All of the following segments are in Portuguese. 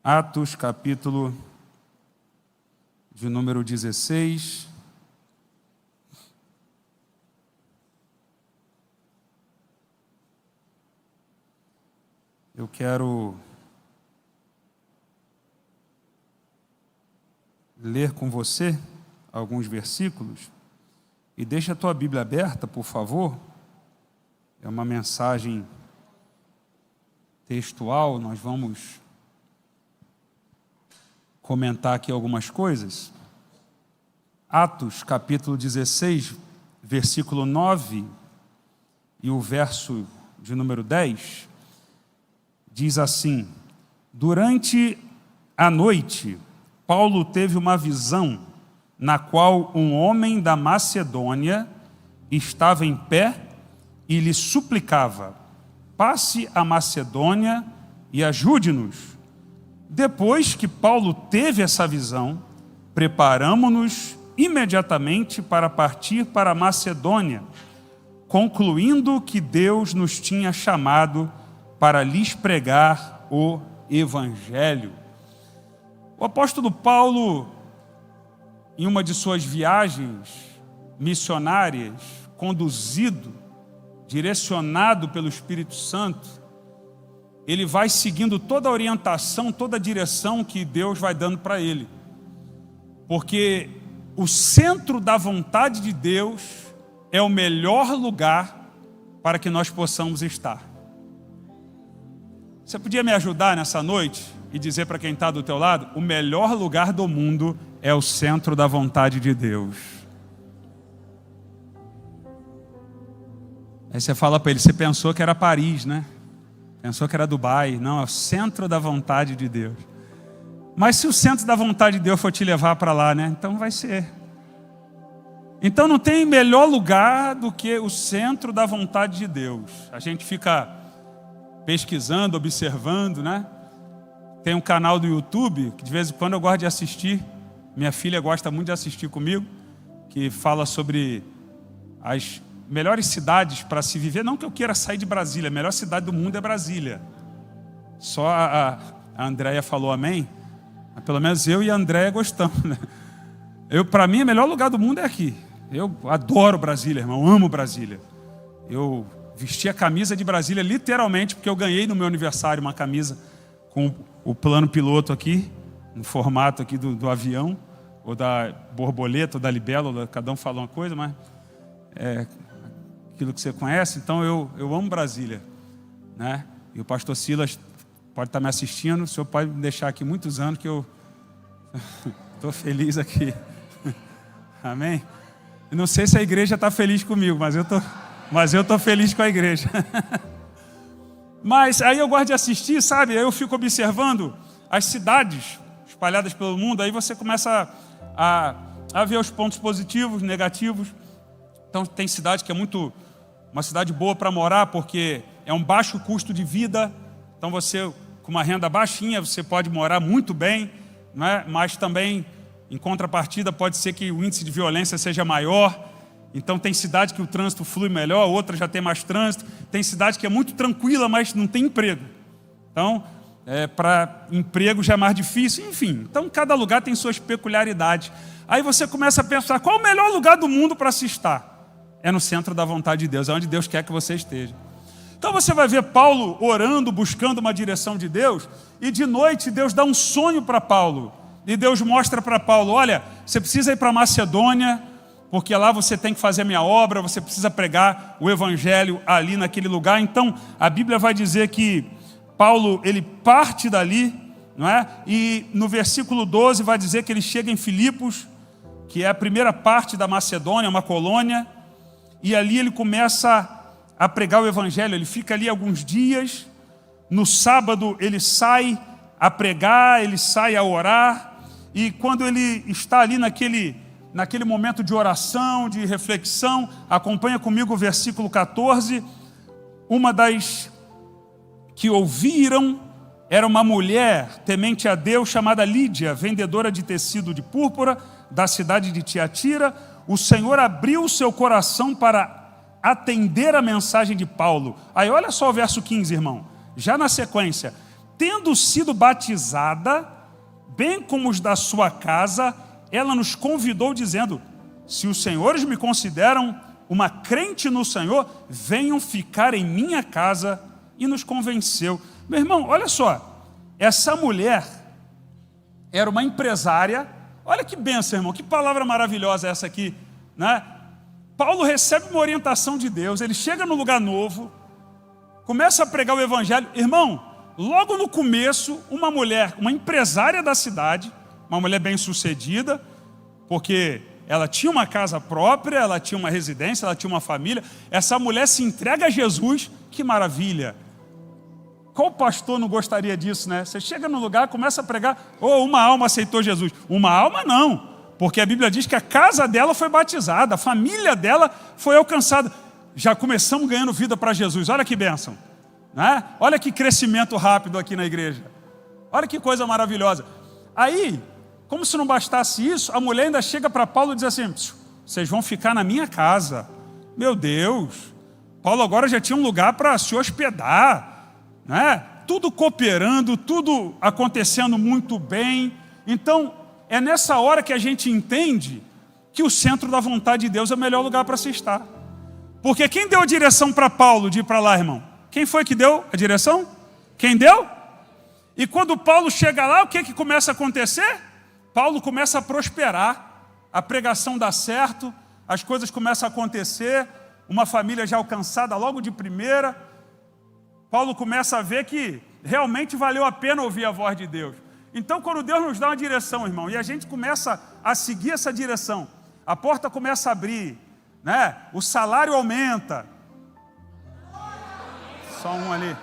Atos, capítulo de número 16. Eu quero ler com você alguns versículos. E deixa a tua Bíblia aberta, por favor. É uma mensagem textual, nós vamos comentar aqui algumas coisas. Atos, capítulo 16, versículo 9 e o verso de número 10, diz assim: durante a noite, Paulo teve uma visão na qual um homem da Macedônia estava em pé e lhe suplicava: passe a Macedônia e ajude-nos. Depois que Paulo teve essa visão, preparamo-nos imediatamente para partir para a Macedônia, concluindo que Deus nos tinha chamado para lhes pregar o Evangelho. O apóstolo Paulo, em uma de suas viagens missionárias, conduzido, direcionado pelo Espírito Santo, ele vai seguindo toda a orientação, toda a direção que Deus vai dando para ele. Porque o centro da vontade de Deus é o melhor lugar para que nós possamos estar. Você podia me ajudar nessa noite e dizer para quem está do teu lado: o melhor lugar do mundo é o centro da vontade de Deus. Aí você fala para ele: você pensou que era Paris, né? Pensou que era Dubai. Não, é o centro da vontade de Deus. Mas se o centro da vontade de Deus for te levar para lá, né? Então vai ser. Então não tem melhor lugar do que o centro da vontade de Deus. A gente fica pesquisando, observando, né? Tem um canal do YouTube que de vez em quando eu gosto de assistir. Minha filha gosta muito de assistir comigo, que fala sobre as melhores cidades para se viver. Não que eu queira sair de Brasília, a melhor cidade do mundo é Brasília. Só a Andréia falou amém. Mas pelo menos eu e a Andréia gostamos, né? Para mim, o melhor lugar do mundo é aqui. Eu adoro Brasília, irmão, amo Brasília. Eu vesti a camisa de Brasília literalmente porque eu ganhei no meu aniversário uma camisa com o plano piloto aqui, no formato aqui do avião, ou da borboleta, ou da libélula, cada um fala uma coisa, mas é aquilo que você conhece. Então eu amo Brasília, né? E o pastor Silas pode estar me assistindo, o senhor pode me deixar aqui muitos anos que eu estou feliz aqui. Amém? Eu não sei se a igreja está feliz comigo, mas eu estou feliz com a igreja. Mas aí eu gosto de assistir, sabe? Aí eu fico observando as cidades espalhadas pelo mundo, aí você começa a ver os pontos positivos, negativos. Então tem cidade que é uma cidade boa para morar, porque é um baixo custo de vida. Então você, com uma renda baixinha, você pode morar muito bem, né? Mas também, em contrapartida, pode ser que o índice de violência seja maior. Então tem cidade que o trânsito flui melhor, outra já tem mais trânsito. Tem cidade que é muito tranquila, mas não tem emprego. Então, para emprego já é mais difícil. Enfim, então cada lugar tem suas peculiaridades. Aí você começa a pensar: qual o melhor lugar do mundo para se estar? É no centro da vontade de Deus, é onde Deus quer que você esteja. Então você vai ver Paulo orando, buscando uma direção de Deus, e de noite Deus dá um sonho para Paulo. E Deus mostra para Paulo: olha, você precisa ir para Macedônia, porque lá você tem que fazer a minha obra, você precisa pregar o Evangelho ali naquele lugar. Então a Bíblia vai dizer que Paulo, ele parte dali, não é? E no versículo 12 vai dizer que ele chega em Filipos, que é a primeira parte da Macedônia, uma colônia, e ali ele começa a pregar o Evangelho. Ele fica ali alguns dias. No sábado ele sai a pregar, ele sai a orar, e quando ele está ali naquele momento de oração, de reflexão, acompanha comigo o versículo 14, uma das que ouviram era uma mulher temente a Deus chamada Lídia, vendedora de tecido de púrpura da cidade de Tiatira. O Senhor abriu o seu coração para atender a mensagem de Paulo. Aí olha só o verso 15, irmão. Já na sequência: tendo sido batizada, bem como os da sua casa, ela nos convidou dizendo: se os senhores me consideram uma crente no Senhor, venham ficar em minha casa, e nos convenceu. Meu irmão, olha só, essa mulher era uma empresária. Olha que bênção, irmão, que palavra maravilhosa essa aqui, né? Paulo recebe uma orientação de Deus, ele chega no lugar novo, começa a pregar o evangelho. Irmão, logo no começo, uma mulher, uma empresária da cidade, uma mulher bem-sucedida, porque ela tinha uma casa própria, ela tinha uma residência, ela tinha uma família. Essa mulher se entrega a Jesus, que maravilha. Qual pastor não gostaria disso, né? Você chega no lugar, começa a pregar, uma alma aceitou Jesus. Uma alma não, porque a Bíblia diz que a casa dela foi batizada, a família dela foi alcançada. Já começamos ganhando vida para Jesus, olha que bênção, né? Olha que crescimento rápido aqui na igreja. Olha que coisa maravilhosa. Aí, como se não bastasse isso, a mulher ainda chega para Paulo e diz assim: vocês vão ficar na minha casa. Meu Deus, Paulo agora já tinha um lugar para se hospedar, né? Tudo cooperando, tudo acontecendo muito bem. Então, é nessa hora que a gente entende que o centro da vontade de Deus é o melhor lugar para se estar. Porque quem deu a direção para Paulo de ir para lá, irmão? Quem foi que deu a direção? Quem deu? E quando Paulo chega lá, o que começa a acontecer? Paulo começa a prosperar, a pregação dá certo, as coisas começam a acontecer, uma família já alcançada logo de primeira. Paulo começa a ver que realmente valeu a pena ouvir a voz de Deus. Então, quando Deus nos dá uma direção, irmão, e a gente começa a seguir essa direção, a porta começa a abrir, né? O salário aumenta. Só um ali,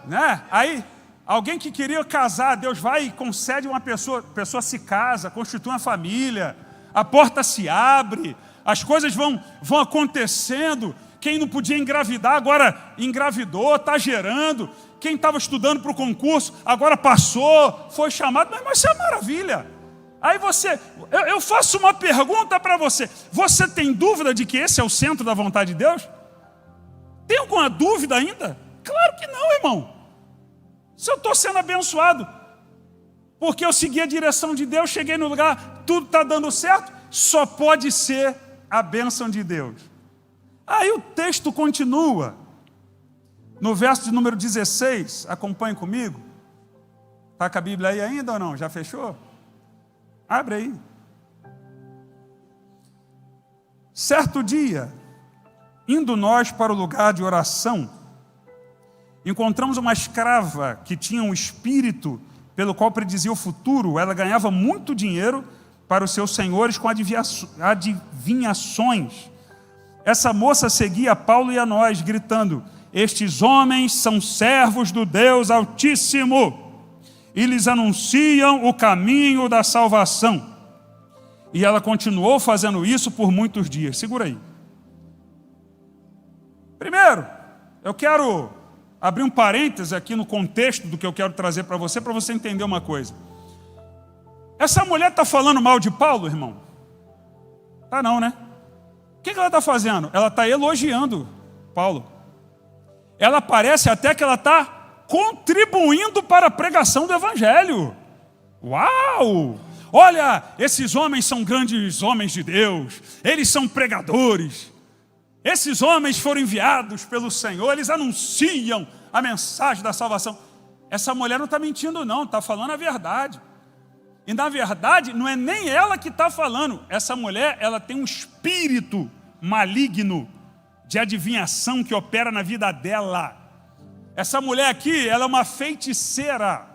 né? Aí, alguém que queria casar, Deus vai e concede uma pessoa, a pessoa se casa, constitui uma família, a porta se abre, as coisas vão acontecendo. Quem não podia engravidar, agora engravidou, está gerando. Quem estava estudando para o concurso, agora passou, foi chamado. Mas isso é maravilha. Aí eu faço uma pergunta para você. Você tem dúvida de que esse é o centro da vontade de Deus? Tem alguma dúvida ainda? Claro que não, irmão. Se eu estou sendo abençoado, porque eu segui a direção de Deus, cheguei no lugar, tudo está dando certo, só pode ser a bênção de Deus. Aí o texto continua, no verso de número 16, acompanhe comigo. Está com a Bíblia aí ainda ou não? Já fechou? Abre aí. Certo dia, indo nós para o lugar de oração, encontramos uma escrava que tinha um espírito pelo qual predizia o futuro. Ela ganhava muito dinheiro para os seus senhores com adivinhações. Essa moça seguia a Paulo e a nós, gritando: estes homens são servos do Deus Altíssimo e lhes anunciam o caminho da salvação. E ela continuou fazendo isso por muitos dias. Segura aí. Primeiro, eu quero abrir um parêntese aqui no contexto do que eu quero trazer para você entender uma coisa. Essa mulher está falando mal de Paulo, irmão? Tá não, né? O que ela está fazendo? Ela está elogiando Paulo. Ela parece até que ela está contribuindo para a pregação do Evangelho. Uau! Olha, esses homens são grandes homens de Deus. Eles são pregadores. Esses homens foram enviados pelo Senhor. Eles anunciam a mensagem da salvação. Essa mulher não está mentindo não, está falando a verdade. E na verdade não é nem ela que está falando. Essa mulher, ela tem um espírito maligno de adivinhação que opera na vida dela. Essa mulher aqui, ela é uma feiticeira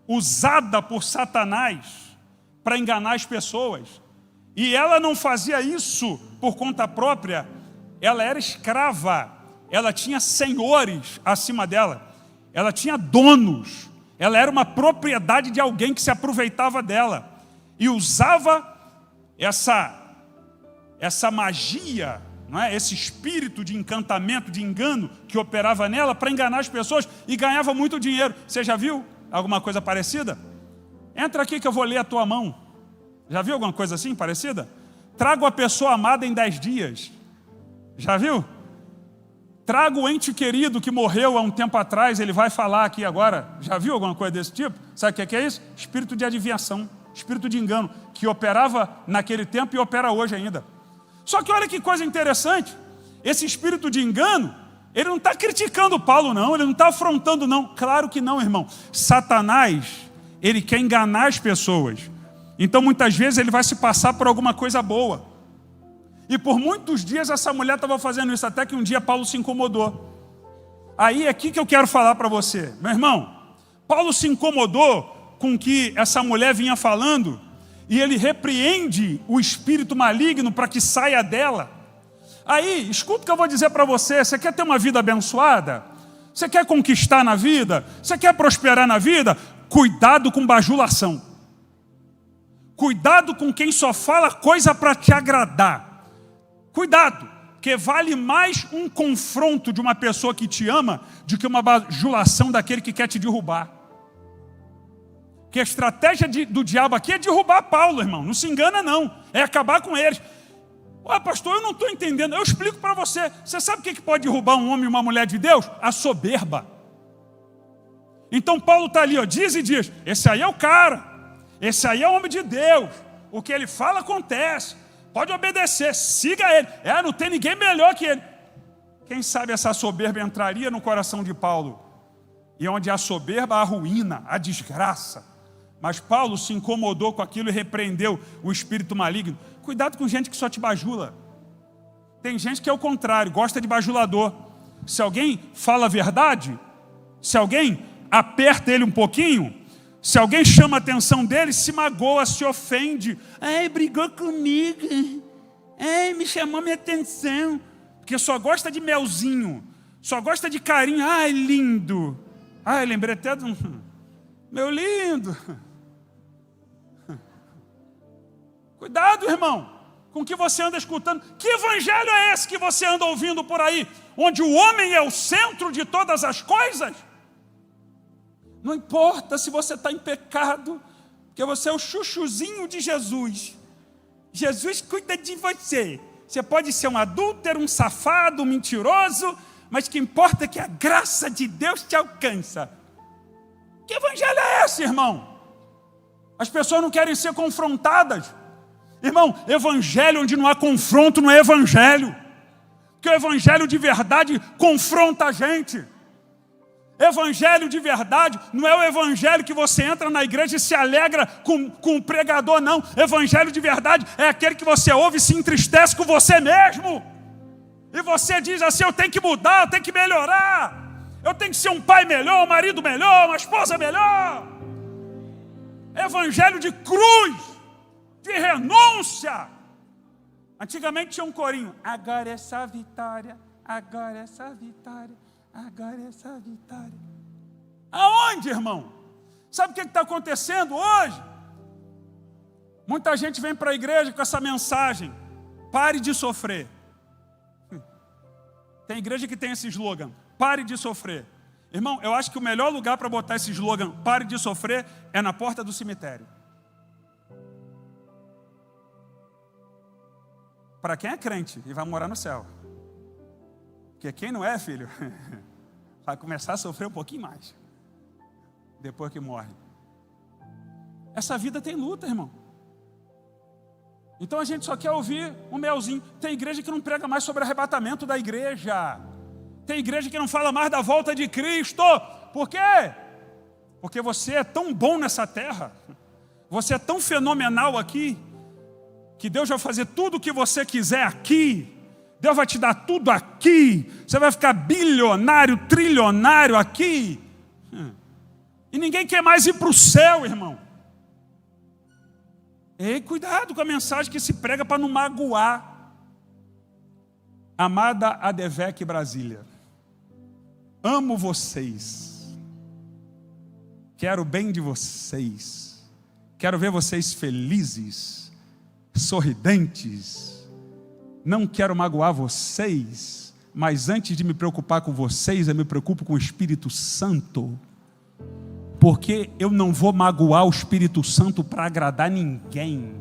usada por Satanás para enganar as pessoas. E ela não fazia isso por conta própria. Ela era escrava. Ela tinha senhores acima dela. Ela tinha donos. Ela era uma propriedade de alguém que se aproveitava dela. E usava essa magia, não é? Esse espírito de encantamento, de engano que operava nela para enganar as pessoas e ganhava muito dinheiro. Você já viu alguma coisa parecida? Entra aqui que eu vou ler a tua mão. Já viu alguma coisa assim parecida? Trago a pessoa amada em 10 dias. Já viu? Traga o ente querido que morreu há um tempo atrás, ele vai falar aqui agora. Já viu alguma coisa desse tipo? Sabe o que é isso? Espírito de adivinhação, espírito de engano, que operava naquele tempo e opera hoje ainda. Só que olha que coisa interessante, esse espírito de engano, ele não está criticando Paulo não, ele não está afrontando não. Claro que não, irmão. Satanás, ele quer enganar as pessoas. Então muitas vezes ele vai se passar por alguma coisa boa. E por muitos dias essa mulher estava fazendo isso, até que um dia Paulo se incomodou. Aí é aqui que eu quero falar para você. Meu irmão, Paulo se incomodou com o que essa mulher vinha falando, e ele repreende o espírito maligno para que saia dela. Aí, escuta o que eu vou dizer para você. Você quer ter uma vida abençoada? Você quer conquistar na vida? Você quer prosperar na vida? Cuidado com bajulação. Cuidado com quem só fala coisa para te agradar. Cuidado, porque vale mais um confronto de uma pessoa que te ama do que uma bajulação daquele que quer te derrubar. Porque a estratégia do diabo aqui é derrubar Paulo, irmão. Não se engana não, é acabar com eles. Ué, pastor, eu não estou entendendo. Eu explico para você. Você sabe o que pode derrubar um homem e uma mulher de Deus? A soberba. Então Paulo está ali, ó, diz e diz. Esse aí é o cara. Esse aí é o homem de Deus. O que ele fala acontece. Pode obedecer, siga ele. Não tem ninguém melhor que ele. Quem sabe essa soberba entraria no coração de Paulo. E onde há soberba, há ruína, há desgraça. Mas Paulo se incomodou com aquilo e repreendeu o espírito maligno. Cuidado com gente que só te bajula. Tem gente que é o contrário, gosta de bajulador. Se alguém fala a verdade, se alguém aperta ele um pouquinho, se alguém chama a atenção dele, se magoa, se ofende. Brigou comigo. Me chamou minha atenção. Porque só gosta de melzinho, só gosta de carinho. Lindo. Lembrei até de um... Meu lindo. Cuidado, irmão, com o que você anda escutando. Que evangelho é esse que você anda ouvindo por aí? Onde o homem é o centro de todas as coisas? Não importa se você está em pecado, porque você é o chuchuzinho de Jesus. Jesus cuida de você. Você pode ser um adúltero, um safado, um mentiroso, mas o que importa é que a graça de Deus te alcança. Que evangelho é esse, irmão? As pessoas não querem ser confrontadas. Irmão, evangelho onde não há confronto não é evangelho. Porque o evangelho de verdade confronta a gente. Evangelho de verdade não é o evangelho que você entra na igreja e se alegra com o pregador, não. Evangelho de verdade é aquele que você ouve e se entristece com você mesmo. E você diz assim: eu tenho que mudar, eu tenho que melhorar. Eu tenho que ser um pai melhor, um marido melhor, uma esposa melhor. Evangelho de cruz, de renúncia. Antigamente tinha um corinho: agora é só vitória, agora é só vitória, agora é só vitória. Aonde, irmão? Sabe o que está acontecendo hoje? Muita gente vem para a igreja com essa mensagem: pare de sofrer. Tem igreja que tem esse slogan: pare de sofrer. Irmão, eu acho que o melhor lugar para botar esse slogan, pare de sofrer, é na porta do cemitério. Para quem é crente e vai morar no céu. Porque quem não é, filho, vai começar a sofrer um pouquinho mais depois que morre. Essa vida tem luta, irmão. Então a gente só quer ouvir um melzinho. Tem igreja que não prega mais sobre arrebatamento da igreja. Tem igreja que não fala mais da volta de Cristo. Por quê? Porque você é tão bom nessa terra, você é tão fenomenal aqui, que Deus vai fazer tudo o que você quiser aqui. Deus vai te dar tudo aqui. Você vai ficar bilionário, trilionário aqui. E ninguém quer mais ir para o céu, irmão. Ei, cuidado com a mensagem que se prega para não magoar. Amada Adevec Brasília, amo vocês. Quero o bem de vocês. Quero ver vocês felizes, sorridentes. Não quero magoar vocês, mas antes de me preocupar com vocês, eu me preocupo com o Espírito Santo. Porque eu não vou magoar o Espírito Santo para agradar ninguém.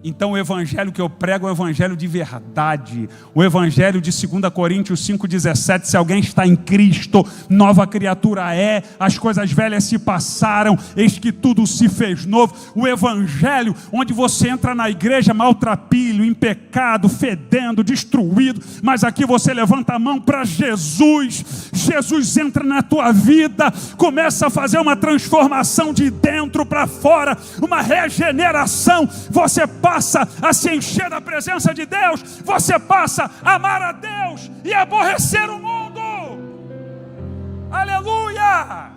Então o evangelho que eu prego é o evangelho de verdade. O evangelho de 2 Coríntios 5,17. Se alguém está em Cristo, nova criatura é. As coisas velhas se passaram, eis que tudo se fez novo. O evangelho onde você entra na igreja maltrapilho, em pecado, fedendo, destruído. Mas aqui você levanta a mão para Jesus. Jesus entra na tua vida, começa a fazer uma transformação de dentro para fora, uma regeneração. Você passa a se encher da presença de Deus, você passa a amar a Deus e aborrecer o mundo. Aleluia!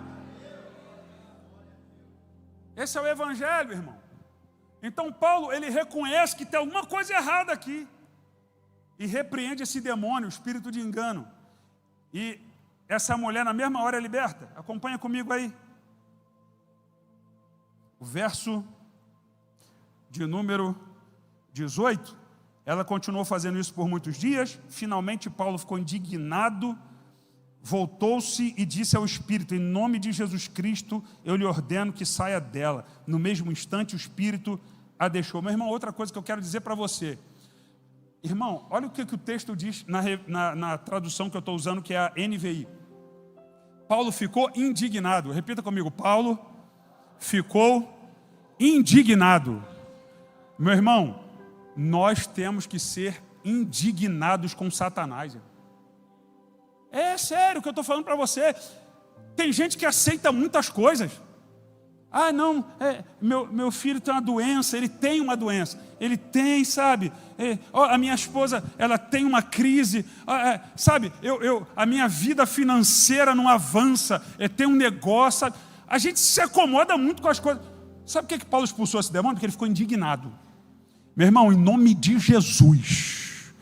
Esse é o evangelho, irmão. Então Paulo, ele reconhece que tem alguma coisa errada aqui e repreende esse demônio, o espírito de engano. E essa mulher na mesma hora é liberta. Acompanha comigo aí. O verso de número 18, ela continuou fazendo isso por muitos dias. Finalmente Paulo ficou indignado, voltou-se e disse ao espírito: em nome de Jesus Cristo, eu lhe ordeno que saia dela. No mesmo instante o espírito a deixou. Meu irmão, outra coisa que eu quero dizer para você. Irmão, olha o que o texto diz na tradução que eu estou usando, que é a NVI. Paulo ficou indignado. Repita comigo: Paulo ficou indignado. Meu irmão, nós temos que ser indignados com Satanás. É sério o que eu estou falando para você. Tem gente que aceita muitas coisas. Ah, não, meu filho tem uma doença, ele tem uma doença. Ele tem, sabe? A minha esposa, ela tem uma crise. Sabe, a minha vida financeira não avança. Tem um negócio, sabe? A gente se acomoda muito com as coisas. Sabe por que Paulo expulsou esse demônio? Porque ele ficou indignado. Meu irmão, em nome de Jesus,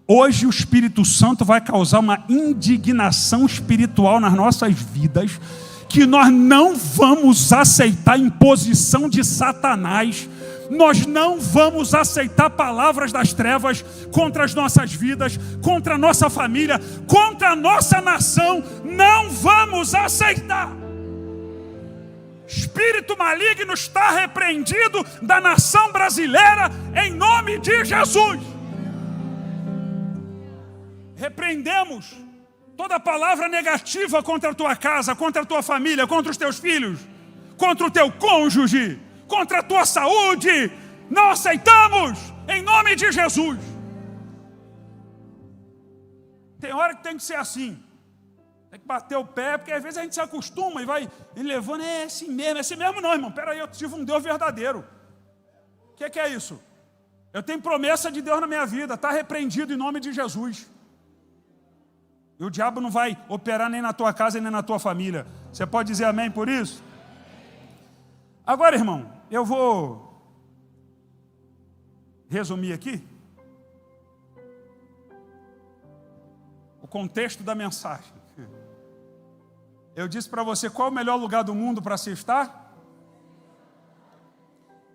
hoje o Espírito Santo vai causar uma indignação espiritual nas nossas vidas, que nós não vamos aceitar imposição de Satanás, nós não vamos aceitar palavras das trevas contra as nossas vidas, contra a nossa família, contra a nossa nação, não vamos aceitar. Espírito maligno está repreendido da nação brasileira em nome de Jesus. Repreendemos toda palavra negativa contra a tua casa, contra a tua família, contra os teus filhos, contra o teu cônjuge, contra a tua saúde. Não aceitamos em nome de Jesus. Tem hora que tem que ser assim. Tem que bater o pé, porque às vezes a gente se acostuma e vai levando, é assim mesmo não, irmão. Peraí, eu tive um Deus verdadeiro. O que é isso? Eu tenho promessa de Deus na minha vida, está repreendido em nome de Jesus. E o diabo não vai operar nem na tua casa, nem na tua família. Você pode dizer amém por isso? Agora, irmão, eu vou resumir aqui o contexto da mensagem. Eu disse para você qual é o melhor lugar do mundo para se estar?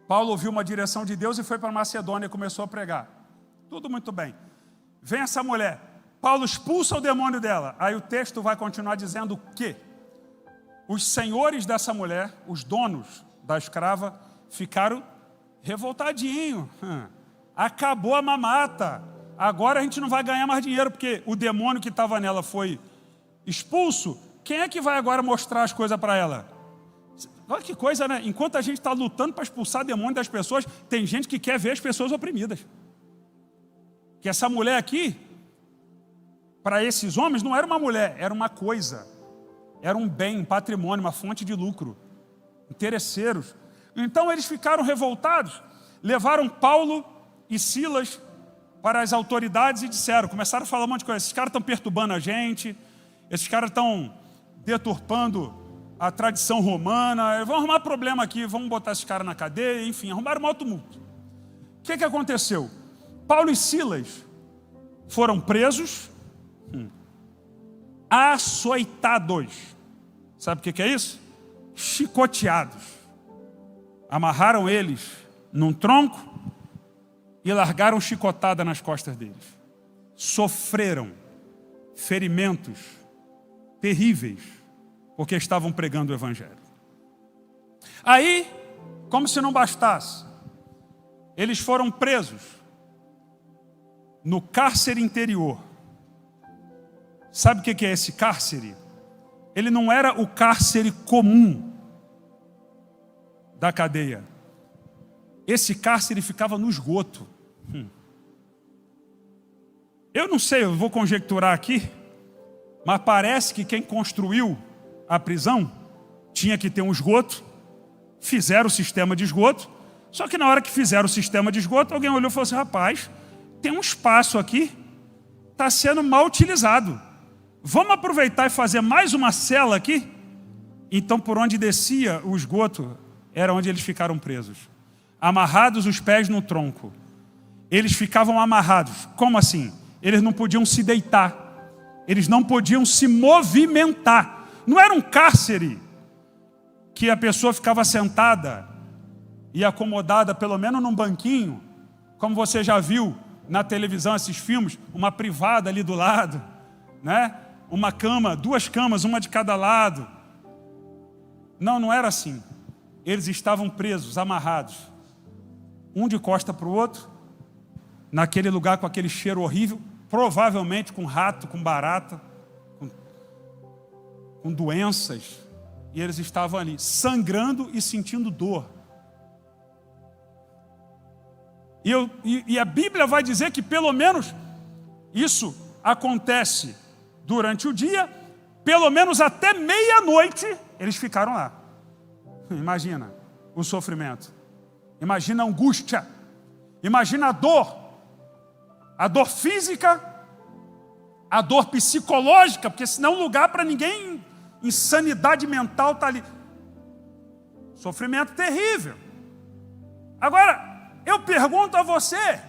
Paulo ouviu uma direção de Deus e foi para Macedônia e começou a pregar. Tudo muito bem. Vem essa mulher. Paulo expulsa o demônio dela. Aí o texto vai continuar dizendo que os senhores dessa mulher, os donos da escrava, ficaram revoltadinhos. Acabou a mamata. Agora a gente não vai ganhar mais dinheiro, porque o demônio que estava nela foi expulso. Quem é que vai agora mostrar as coisas para ela? Olha que coisa, né? Enquanto a gente está lutando para expulsar demônio das pessoas, tem gente que quer ver as pessoas oprimidas. Que essa mulher aqui, para esses homens, não era uma mulher, era uma coisa. Era um bem, um patrimônio, uma fonte de lucro. Interesseiros. Então eles ficaram revoltados, levaram Paulo e Silas para as autoridades e disseram, começaram a falar um monte de coisa. Esses caras estão perturbando a gente, esses caras estão deturpando a tradição romana, vão arrumar problema aqui, vamos botar esses caras na cadeia, enfim, arrumaram um maior tumulto. O que aconteceu? Paulo e Silas foram presos, açoitados. Sabe o que é isso? Chicoteados. Amarraram eles num tronco e largaram chicotada nas costas deles. Sofreram ferimentos terríveis, porque estavam pregando o evangelho. Aí, como se não bastasse, Eles foram presos no cárcere interior. Sabe o que é esse cárcere? Ele não era o cárcere comum da cadeia. Esse cárcere ficava no esgoto. Eu não sei, eu vou conjecturar aqui, mas parece que quem construiu a prisão tinha que ter um esgoto, fizeram o sistema de esgoto, só que na hora que fizeram o sistema de esgoto, alguém olhou e falou assim: rapaz, tem um espaço aqui, está sendo mal utilizado. Vamos aproveitar e fazer mais uma cela aqui? Então, por onde descia o esgoto, era onde eles ficaram presos. Amarrados os pés no tronco. Eles ficavam amarrados. Como assim? Eles não podiam se deitar. Eles não podiam se movimentar. Não era um cárcere que a pessoa ficava sentada e acomodada, pelo menos num banquinho, como você já viu na televisão, esses filmes, uma privada ali do lado, né? Uma cama, 2 camas, uma de cada lado. Não, não era assim. Eles estavam presos, amarrados, um de costa para o outro, naquele lugar com aquele cheiro horrível, provavelmente com rato, com barata, com doenças, e eles estavam ali, sangrando e sentindo dor. E a Bíblia vai dizer que pelo menos isso acontece durante o dia, pelo menos até meia-noite, eles ficaram lá. Imagina o sofrimento, imagina a angústia, imagina a dor física, a dor psicológica, porque senão lugar para ninguém, insanidade mental está ali. Sofrimento terrível. Agora, eu pergunto a você,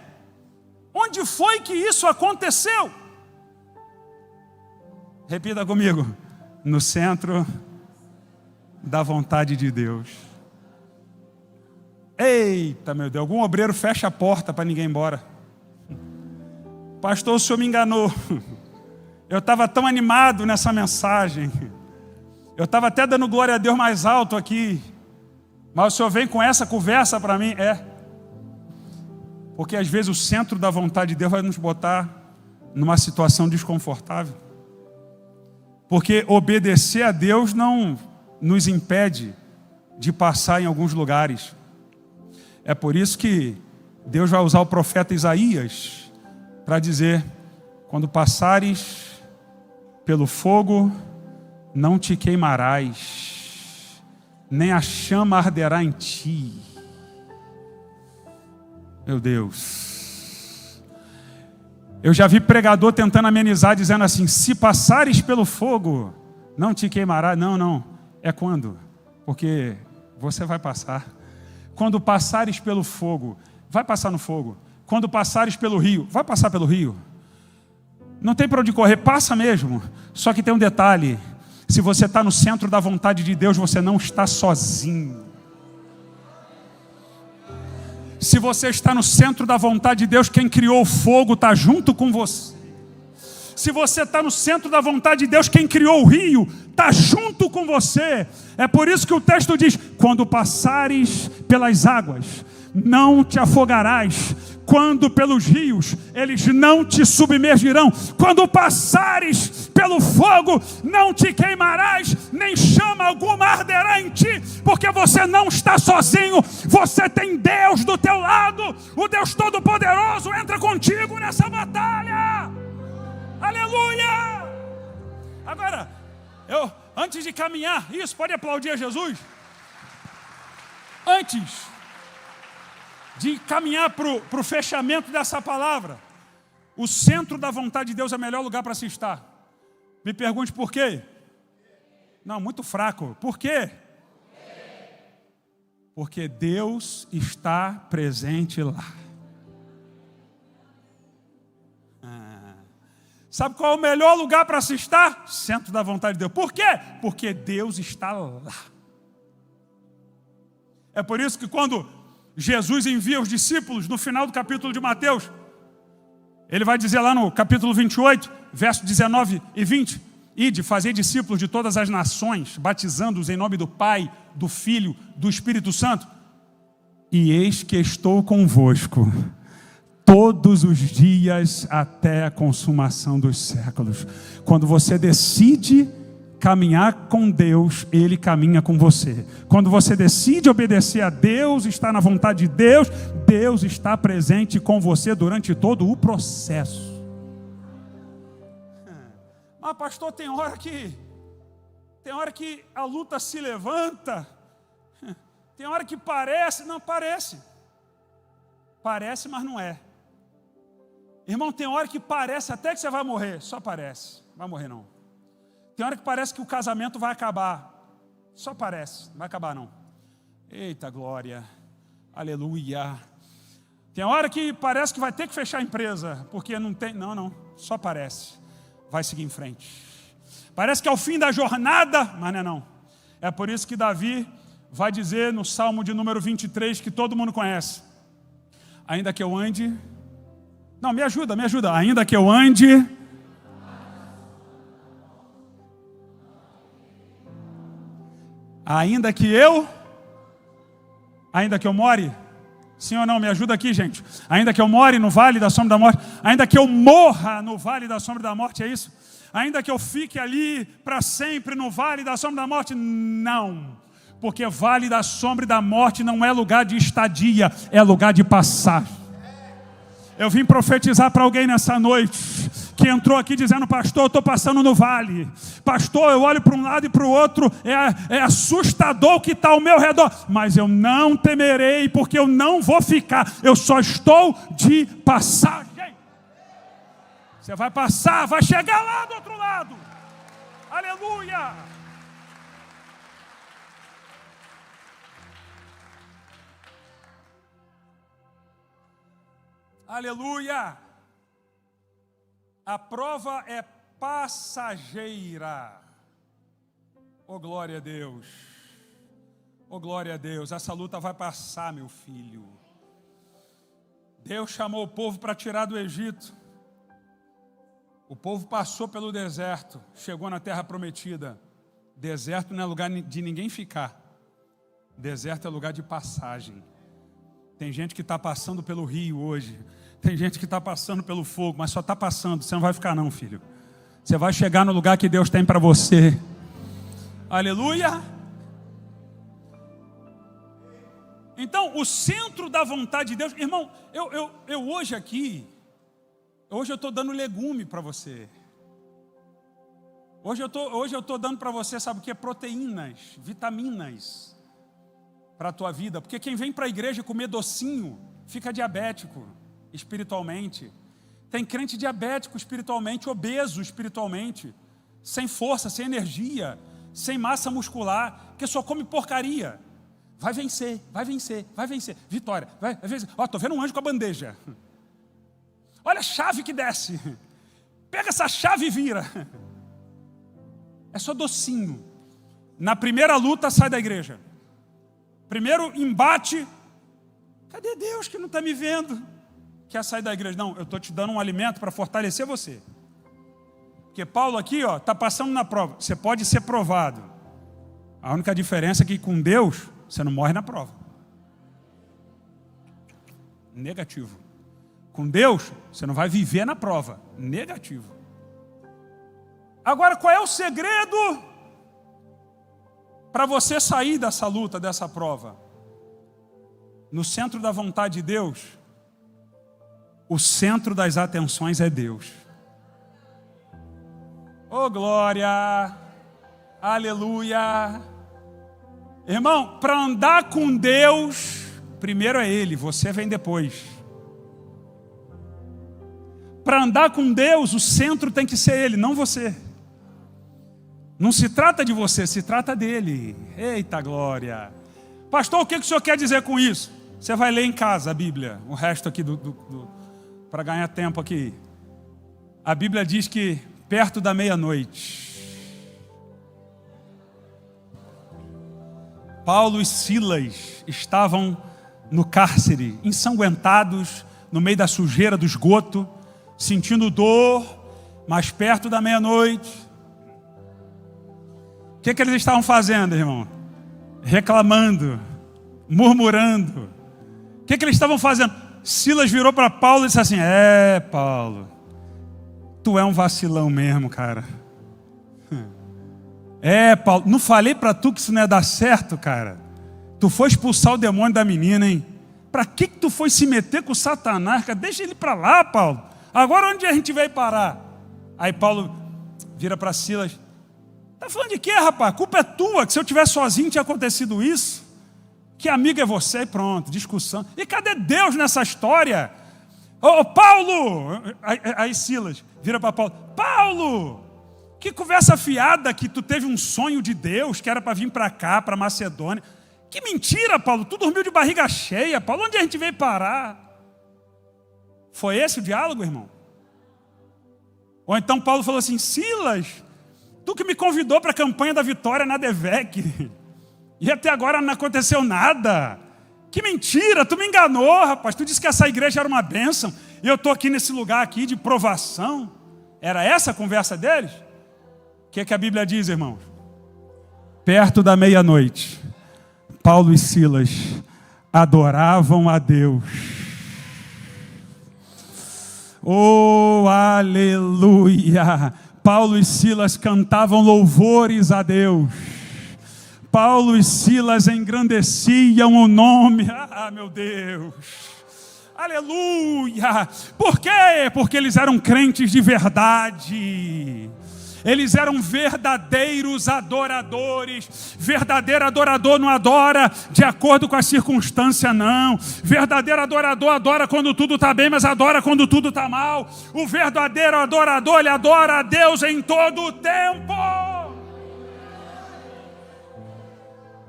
onde foi que isso aconteceu? Repita comigo: no centro da vontade de Deus. Eita, meu Deus, algum obreiro fecha a porta para ninguém ir embora. Pastor, o senhor me enganou. Eu estava tão animado nessa mensagem. Eu estava até dando glória a Deus mais alto aqui. Mas o senhor vem com essa conversa para mim? Porque às vezes o centro da vontade de Deus vai nos botar numa situação desconfortável. Porque obedecer a Deus não nos impede de passar em alguns lugares. É por isso que Deus vai usar o profeta Isaías para dizer: quando passares pelo fogo, não te queimarás, nem a chama arderá em ti. Meu Deus. Eu já vi pregador tentando amenizar, dizendo assim: se passares pelo fogo, não te queimará. Não, é quando? Porque você vai passar. Quando passares pelo fogo, vai passar no fogo. Quando passares pelo rio, vai passar pelo rio. Não tem para onde correr, passa mesmo. Só que tem um detalhe: se você está no centro da vontade de Deus, você não está sozinho. Se você está no centro da vontade de Deus, quem criou o fogo está junto com você. Se você está no centro da vontade de Deus, quem criou o rio está junto com você. É por isso que o texto diz: quando passares pelas águas, não te afogarás. Quando pelos rios, eles não te submergirão. Quando passares pelo fogo, não te queimarás, nem chama alguma arderá em ti, porque você não está sozinho, você tem Deus do teu lado. O Deus Todo-Poderoso entra contigo nessa batalha. Aleluia! Agora, antes de caminhar, isso, pode aplaudir a Jesus? Antes de caminhar para o fechamento dessa palavra, o centro da vontade de Deus é o melhor lugar para se estar. Me pergunte por quê? Não, muito fraco. Por quê? Porque Deus está presente lá. Sabe qual é o melhor lugar para se estar? Centro da vontade de Deus. Por quê? Porque Deus está lá. É por isso que quando Jesus envia os discípulos no final do capítulo de Mateus, ele vai dizer lá no capítulo 28, versos 19 e 20: ide, fazei discípulos de todas as nações, batizando-os em nome do Pai, do Filho, do Espírito Santo. E eis que estou convosco todos os dias até a consumação dos séculos. Quando você decide caminhar com Deus, Ele caminha com você. Quando você decide obedecer a Deus, estar na vontade de Deus, Deus está presente com você durante todo o processo. Mas pastor, tem hora que a luta se levanta, tem hora que parece, não parece, mas não é. Irmão, tem hora que parece até que você vai morrer, só parece, não vai morrer não. Tem hora que parece que o casamento vai acabar, só parece, não vai acabar não. Eita glória, aleluia. Tem hora que parece que vai ter que fechar a empresa, porque não tem, não, só parece, vai seguir em frente. Parece que é o fim da jornada, mas não é não. É por isso que Davi vai dizer no Salmo de número 23, que todo mundo conhece: ainda que eu ande... Não, me ajuda. Ainda que eu ande... Ainda que eu more... Sim ou não? Me ajuda aqui, gente. Ainda que eu more no vale da sombra da morte, ainda que eu morra no vale da sombra da morte, é isso? Ainda que eu fique ali para sempre no vale da sombra da morte, não. Porque vale da sombra da morte não é lugar de estadia, é lugar de passagem. Eu vim profetizar para alguém nessa noite, que entrou aqui dizendo: pastor, eu estou passando no vale. Pastor, eu olho para um lado e para o outro, é assustador o que está ao meu redor. Mas eu não temerei, porque eu não vou ficar, eu só estou de passagem. Você vai passar, vai chegar lá do outro lado. Aleluia! Aleluia! A prova é passageira. Oh glória a Deus. Oh glória a Deus. Essa luta vai passar, meu filho. Deus chamou o povo para tirar do Egito. O povo passou pelo deserto, chegou na terra prometida. Deserto não é lugar de ninguém ficar. Deserto é lugar de passagem. Tem gente que está passando pelo rio hoje. Tem gente que está passando pelo fogo, mas só está passando. Você não vai ficar não, filho. Você vai chegar no lugar que Deus tem para você. Aleluia! Então, o centro da vontade de Deus... Irmão, eu hoje aqui... Hoje eu estou dando legume para você. Hoje eu estou dando para você, sabe o que? Proteínas, vitaminas para a tua vida. Porque quem vem para a igreja comer docinho, fica diabético espiritualmente. Tem crente diabético espiritualmente, obeso espiritualmente, sem força, sem energia, sem massa muscular, que só come porcaria. Vai vencer, vai vencer, vai vencer. Vitória, vai vencer. Ó, estou vendo um anjo com a bandeja. Olha a chave que desce. Pega essa chave e vira. É só docinho. Na primeira luta, sai da igreja. Primeiro embate. Cadê Deus que não está me vendo? Quer sair da igreja? Não, eu estou te dando um alimento para fortalecer você. Porque Paulo aqui está passando na prova. Você pode ser provado. A única diferença é que com Deus, você não morre na prova. Negativo. Com Deus, você não vai viver na prova. Negativo. Agora, qual é o segredo para você sair dessa luta, dessa prova? No centro da vontade de Deus, o centro das atenções é Deus. Oh glória! Aleluia! Irmão, para andar com Deus, primeiro é Ele, você vem depois. Para andar com Deus, o centro tem que ser Ele, não você. Não se trata de você, se trata dEle. Eita glória! Pastor, o que o senhor quer dizer com isso? Você vai ler em casa a Bíblia, o resto aqui para ganhar tempo aqui. A Bíblia diz que perto da meia-noite, Paulo e Silas estavam no cárcere, ensanguentados, no meio da sujeira do esgoto, sentindo dor, mas perto da meia-noite. O que eles estavam fazendo, irmão? Reclamando, murmurando. que eles estavam fazendo? Silas virou para Paulo e disse assim: Paulo, tu é um vacilão mesmo, cara. Paulo, não falei para tu que isso não ia dar certo, cara? Tu foi expulsar o demônio da menina, hein? Para que tu foi se meter com o Satanás, cara? Deixa ele para lá, Paulo. Agora onde a gente vai parar? Aí Paulo vira para Silas: tá falando de quê, rapaz? A culpa é tua, que se eu tivesse sozinho tinha acontecido isso. Que amigo é você? E pronto, discussão. E cadê Deus nessa história? Ô Paulo! Aí Silas vira para Paulo: Paulo! Que conversa fiada que tu teve um sonho de Deus, que era para vir para cá, para Macedônia. Que mentira, Paulo, tu dormiu de barriga cheia, Paulo, onde a gente veio parar? Foi esse o diálogo, irmão? Ou então Paulo falou assim: Silas, tu que me convidou para a campanha da vitória na Devec, e até agora não aconteceu nada. Que mentira, tu me enganou, rapaz, tu disse que essa igreja era uma bênção, e eu estou aqui nesse lugar aqui de provação. Era essa a conversa deles? O que a Bíblia diz, irmãos? Perto da meia-noite, Paulo e Silas adoravam a Deus. Oh, aleluia! Paulo e Silas cantavam louvores a Deus. Paulo e Silas engrandeciam o nome. Ah, meu Deus! Aleluia! Por quê? Porque eles eram crentes de verdade. Eles eram verdadeiros adoradores. Verdadeiro adorador não adora de acordo com a circunstância, não. Verdadeiro adorador adora quando tudo está bem, mas adora quando tudo está mal. O verdadeiro adorador, ele adora a Deus em todo o tempo.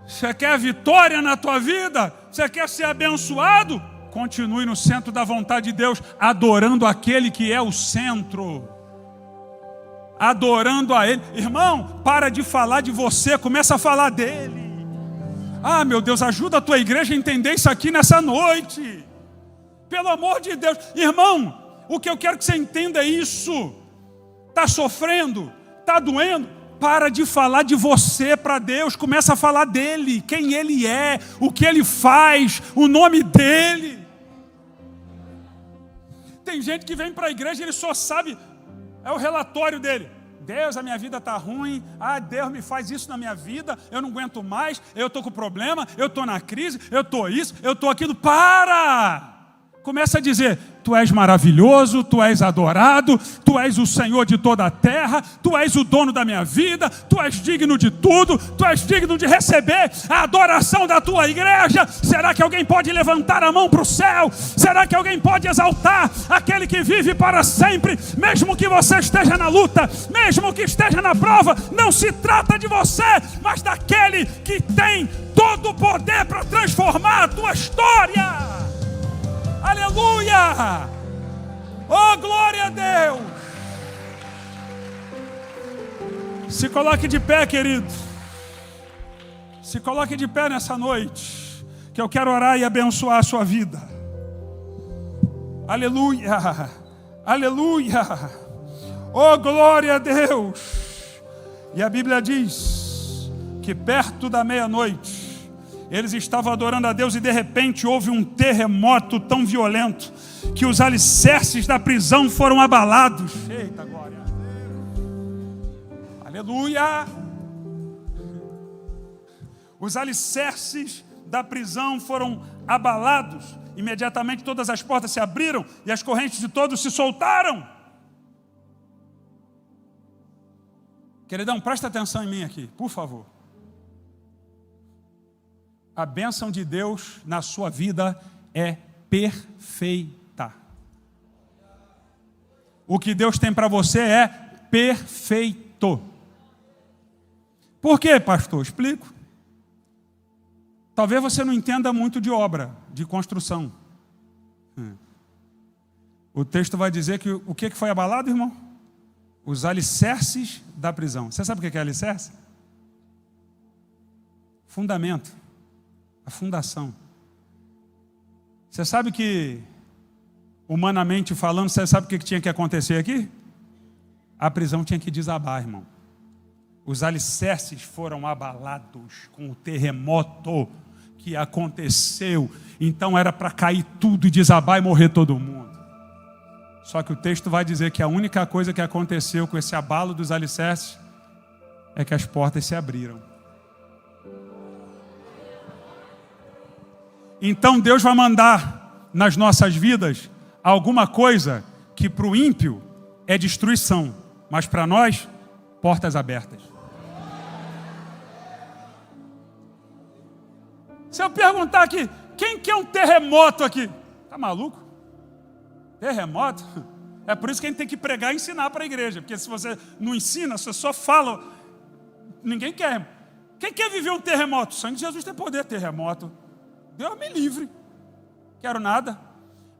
Você quer vitória na tua vida? Você quer ser abençoado? Continue no centro da vontade de Deus, adorando aquele que é o centro. Adorando a Ele. Irmão, para de falar de você, começa a falar dEle. Ah, meu Deus, ajuda a tua igreja a entender isso aqui nessa noite. Pelo amor de Deus. Irmão, o que eu quero que você entenda é isso. Está sofrendo? Está doendo? Para de falar de você para Deus, começa a falar dEle, quem Ele é, o que Ele faz, o nome dEle. Tem gente que vem para a igreja e ele só sabe... É o relatório dele. Deus, a minha vida está ruim. Ah, Deus me faz isso na minha vida. Eu não aguento mais. Eu estou com problema. Eu estou na crise. Eu estou isso. Eu estou aquilo. Para! Começa a dizer: tu és maravilhoso, tu és adorado, tu és o Senhor de toda a terra, tu és o dono da minha vida, tu és digno de tudo, tu és digno de receber a adoração da tua igreja. Será que alguém pode levantar a mão para o céu? Será que alguém pode exaltar aquele que vive para sempre, mesmo que você esteja na luta, mesmo que esteja na prova? Não se trata de você, mas daquele que tem todo o poder para transformar a tua história. Aleluia! Oh, glória a Deus! Se coloque de pé, querido. Se coloque de pé nessa noite, que eu quero orar e abençoar a sua vida. Aleluia! Aleluia! Oh, glória a Deus! E a Bíblia diz que perto da meia-noite, eles estavam adorando a Deus e de repente houve um terremoto tão violento que os alicerces da prisão foram abalados. Eita glória! Aleluia! Os alicerces da prisão foram abalados. Imediatamente todas as portas se abriram e as correntes de todos se soltaram. Queridão, presta atenção em mim aqui, por favor. A bênção de Deus na sua vida é perfeita. O que Deus tem para você é perfeito. Por quê, pastor? Explico. Talvez você não entenda muito de obra, de construção. O texto vai dizer que o que foi abalado, irmão? Os alicerces da prisão. Você sabe o que é alicerce? Fundamento. A fundação. Você sabe que, humanamente falando, você sabe o que tinha que acontecer aqui? A prisão tinha que desabar, irmão. Os alicerces foram abalados com o terremoto que aconteceu. Então era para cair tudo e desabar e morrer todo mundo. Só que o texto vai dizer que a única coisa que aconteceu com esse abalo dos alicerces é que as portas se abriram. Então Deus vai mandar nas nossas vidas alguma coisa que para o ímpio é destruição, mas para nós, portas abertas. Se eu perguntar aqui, quem quer um terremoto aqui? Tá maluco? Terremoto? É por isso que a gente tem que pregar e ensinar para a igreja, porque se você não ensina, você só fala, ninguém quer. Quem quer viver um terremoto? O sangue de Jesus tem poder. Terremoto, Deus me livre, quero nada.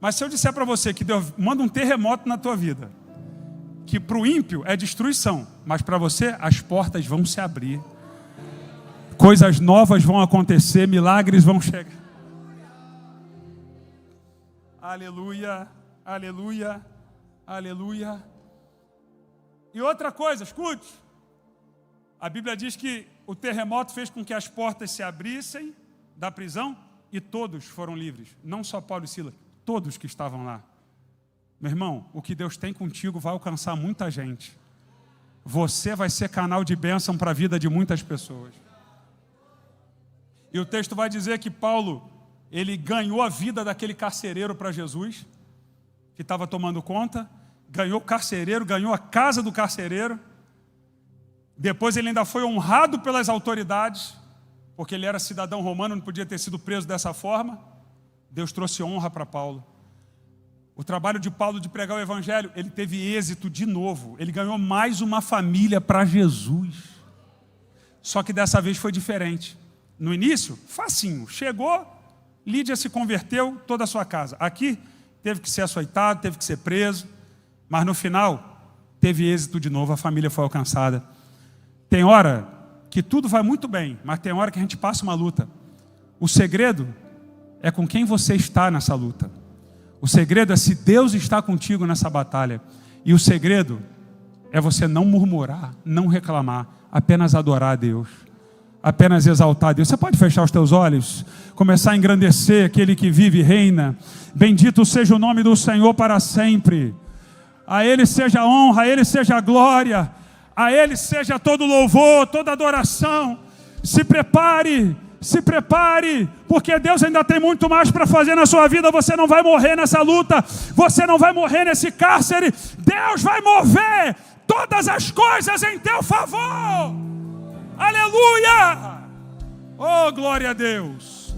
Mas se eu disser para você que Deus manda um terremoto na tua vida, que para o ímpio é destruição, mas para você as portas vão se abrir, coisas novas vão acontecer, milagres vão chegar. Aleluia, aleluia, aleluia. E outra coisa, escute, a Bíblia diz que o terremoto fez com que as portas se abrissem da prisão e todos foram livres, não só Paulo e Silas, todos que estavam lá. Meu irmão, o que Deus tem contigo vai alcançar muita gente. Você vai ser canal de bênção para a vida de muitas pessoas. E o texto vai dizer que Paulo, ele ganhou a vida daquele carcereiro para Jesus, que estava tomando conta, ganhou o carcereiro, ganhou a casa do carcereiro. Depois ele ainda foi honrado pelas autoridades, porque ele era cidadão romano, não podia ter sido preso dessa forma. Deus trouxe honra para Paulo. O trabalho de Paulo de pregar o evangelho, ele teve êxito de novo. Ele ganhou mais uma família para Jesus. Só que dessa vez foi diferente. No início, facinho. Chegou, Lídia se converteu, toda a sua casa. Aqui, teve que ser açoitado, teve que ser preso. Mas no final, teve êxito de novo, a família foi alcançada. Tem hora que tudo vai muito bem, mas tem hora que a gente passa uma luta. O segredo é com quem você está nessa luta. O segredo é se Deus está contigo nessa batalha. E o segredo é você não murmurar, não reclamar, apenas adorar a Deus, apenas exaltar a Deus. Você pode fechar os teus olhos, começar a engrandecer aquele que vive e reina. Bendito seja o nome do Senhor para sempre. A Ele seja a honra, a Ele seja a glória, a Ele seja todo louvor, toda adoração. Se prepare, porque Deus ainda tem muito mais para fazer na sua vida. Você não vai morrer nessa luta, você não vai morrer nesse cárcere. Deus vai mover todas as coisas em teu favor. Aleluia! Oh, glória a Deus!